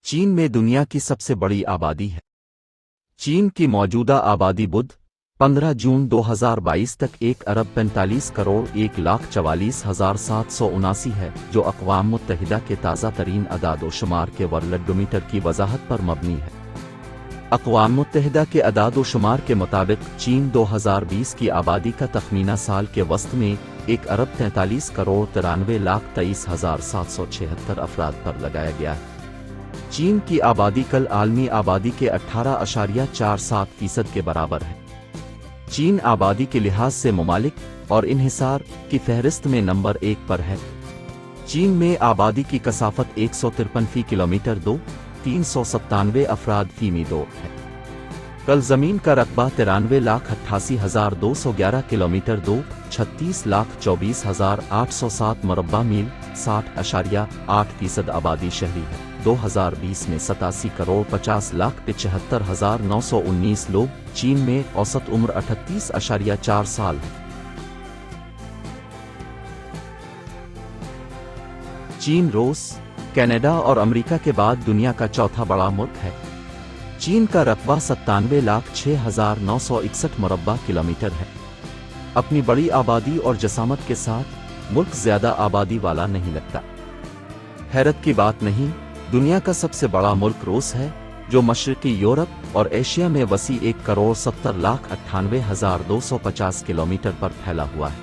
चीन में दुनिया की सबसे बड़ी आबादी है। चीन की मौजूदा आबादी बुध 15 जून 2022 तक 1,45,01,44,779 है, जो अक़वाम मुत्तहिदा के ताज़ा तरीन अदाद-ओ-शुमार के वर्ल्डोमीटर की वजाहत पर मबनी है। अक़वाम मुत्तहिदा के अदाद-ओ-शुमार के मुताबिक चीन 2020 की आबादी का तखमीना साल के वस्त में 1,43,93,23,776 अफराद पर लगाया गया है। चीन की आबादी कल आलमी आबादी के 18.47% के बराबर है। चीन आबादी के लिहाज से ममालिक और इन्हिसार की फहरिस्त में नंबर 1 पर है। चीन में आबादी की कसाफत 153 फी किलोमीटर 397 अफराद फीमी 2 है। कल ज़मीन का रकबा 93,88,211 किलोमीटर 36,24,807 मुरब्बा मील 60.8% आबादी शहरी है। 2020 में 87,50,75,919 लोग। चीन में औसत उम्र 38.4 साल है। चीन रूस, कनाडा और अमेरिका के बाद दुनिया का चौथा बड़ा मुल्क है। चीन का रकबा 97,06,961 मुरब्बा किलोमीटर है। अपनी बड़ी आबादी और जसामत के साथ मुल्क ज्यादा आबादी वाला नहीं लगता। हैरत की बात नहीं, दुनिया का सबसे बड़ा मुल्क रूस है, जो मशरकी यूरोप और एशिया में वसी 1,70,98,250 किलोमीटर पर फैला हुआ है।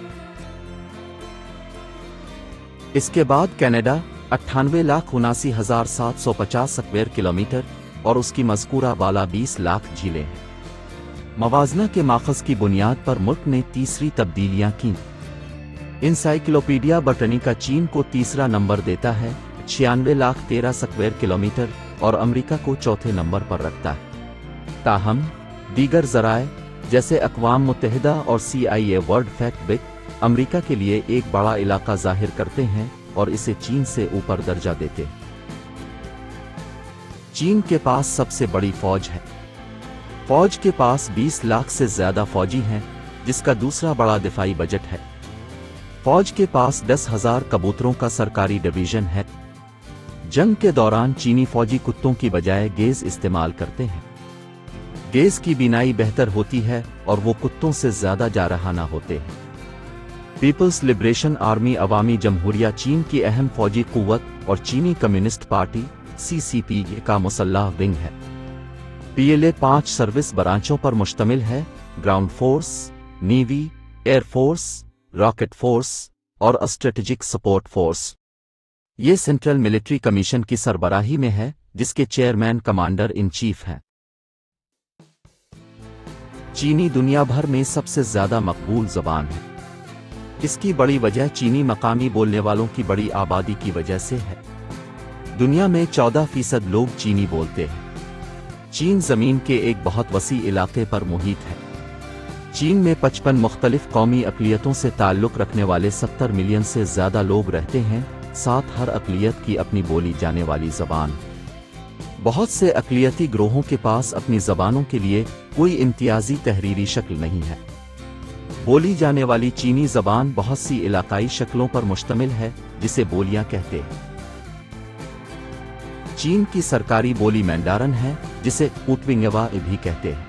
इसके बाद कनाडा 98,79,750 स्क्वायर किलोमीटर और उसकी मज़कूरा वाला 20 लाख झीलें हैं। मवाजना के माखज़ की बुनियाद पर मुल्क ने तीसरी तब्दीलियां की। इंसाइक्लोपीडिया ब्रिटानिका चीन को तीसरा नंबर देता है 96,13,000 स्क्वायर किलोमीटर और अमेरिका को चौथे नंबर पर रखता है। ताहम दीगर ज़राए जैसे अक़वाम मुत्तहिदा और CIA वर्ल्ड फैक्ट बिक अमेरिका के लिए एक बड़ा इलाका ज़ाहिर करते हैं और इसे चीन से ऊपर दर्जा देते हैं। चीन के पास सबसे बड़ी फौज है। फौज के पास 20 लाख से ज्यादा फौजी हैं, जिसका दूसरा बड़ा दिफाई बजट है। फौज के पास 10,000 कबूतरों का सरकारी डिवीजन है। जंग के दौरान चीनी फौजी कुत्तों की बजाय गेज इस्तेमाल करते हैं। गेज की बीनाई बेहतर होती है और वो कुत्तों से ज्यादा जारहाना होते हैं। पीपल्स लिबरेशन आर्मी अवामी जमहूरिया चीन की अहम फौजी कुव्वत और चीनी कम्युनिस्ट पार्टी CCP का मुसल्लाह विंग है। PLA 5 सर्विस ब्रांचों पर मुश्तमिल है: ground force, navy, air force, rocket force और स्ट्रेटेजिक सपोर्ट फोर्स। ये सेंट्रल मिलिट्री कमीशन की सरबराही में है, जिसके चेयरमैन कमांडर इन चीफ हैं। चीनी दुनिया भर में सबसे ज्यादा मकबूल ज़बान है। इसकी बड़ी वजह चीनी मकामी बोलने वालों की बड़ी आबादी की वजह से है। दुनिया में 14% लोग चीनी बोलते हैं। चीन ज़मीन के एक बहुत वसी इलाके पर मुहित है। चीन में 55 मुख्तलिफ कौमी अक़लियतों से ताल्लुक़ रखने वाले 70 मिलियन से ज़्यादा लोग रहते हैं। साथ हर अक़लियत की अपनी बोली जाने वाली ज़बान। बहुत से अक़लियती ग्रोहों के पास अपनी ज़बानों के लिए कोई इम्तियाज़ी तहरीरी शक्ल नहीं है। बोली जाने वाली चीनी ज़बान बहुत सी इलाकाई शक्लों पर मुश्तमिल है, जिसे बोलियां कहते हैं। चीन की सरकारी बोली मैंडारन है, जिसे ऊटविंगवा भी कहते हैं।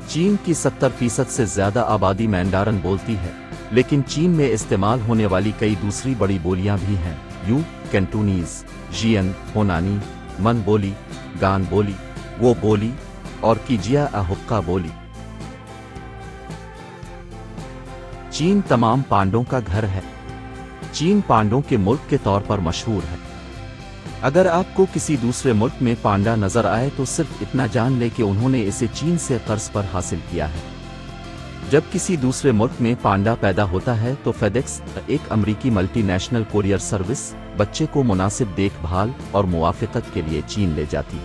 चीन की 70% से ज्यादा आबादी मैंडारन बोलती है, लेकिन चीन में इस्तेमाल होने वाली कई दूसरी बड़ी बोलियां भी हैं: यू, कैंटूनीज, जियन, होनानी, मन बोली, गान बोली, वो बोली और कीजिया अहुक्का बोली। चीन तमाम पांडों का घर है। चीन पांडों के मुल्क के तौर पर मशहूर है। अगर आपको किसी दूसरे मुल्क में पांडा नजर आए तो सिर्फ इतना जान ले कि उन्होंने इसे चीन से कर्ज पर हासिल किया है। जब किसी दूसरे मुल्क में पांडा पैदा होता है तो फेडेक्स, एक अमरीकी मल्टीनेशनल कोरियर सर्विस, बच्चे को मुनासिब देखभाल और मुआफ़क़त के लिए चीन ले जाती है।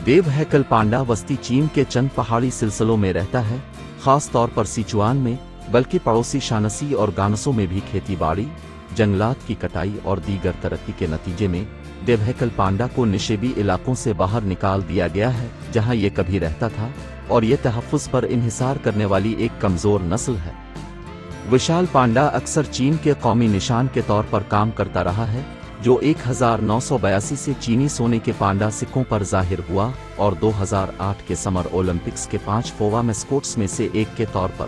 देव हैकल पांडा वस्ती चीन के चंद पहाड़ी सिलसिलों में रहता है, खास तौर पर सिचुआन में, बल्कि पड़ोसी शानसी और गानसों में भी खेती बाड़ी, जंगलात की कटाई और दीगर तरक्की के नतीजे में देवहैकल पांडा को निशेबी इलाकों से बाहर निकाल दिया गया है, जहां ये कभी रहता था, और ये तहफ़्फ़ुज़ पर इन्हिसार करने वाली एक कमज़ोर नस्ल है। विशाल पांडा अक्सर चीन के कौमी निशान के तौर पर काम करता रहा है, جو 1982 سے چینی سونے کے پانڈا سکوں پر ظاہر ہوا اور 2008 کے سمر اولمپکس کے 5 فووا میسکوٹس میں سے ایک کے طور پر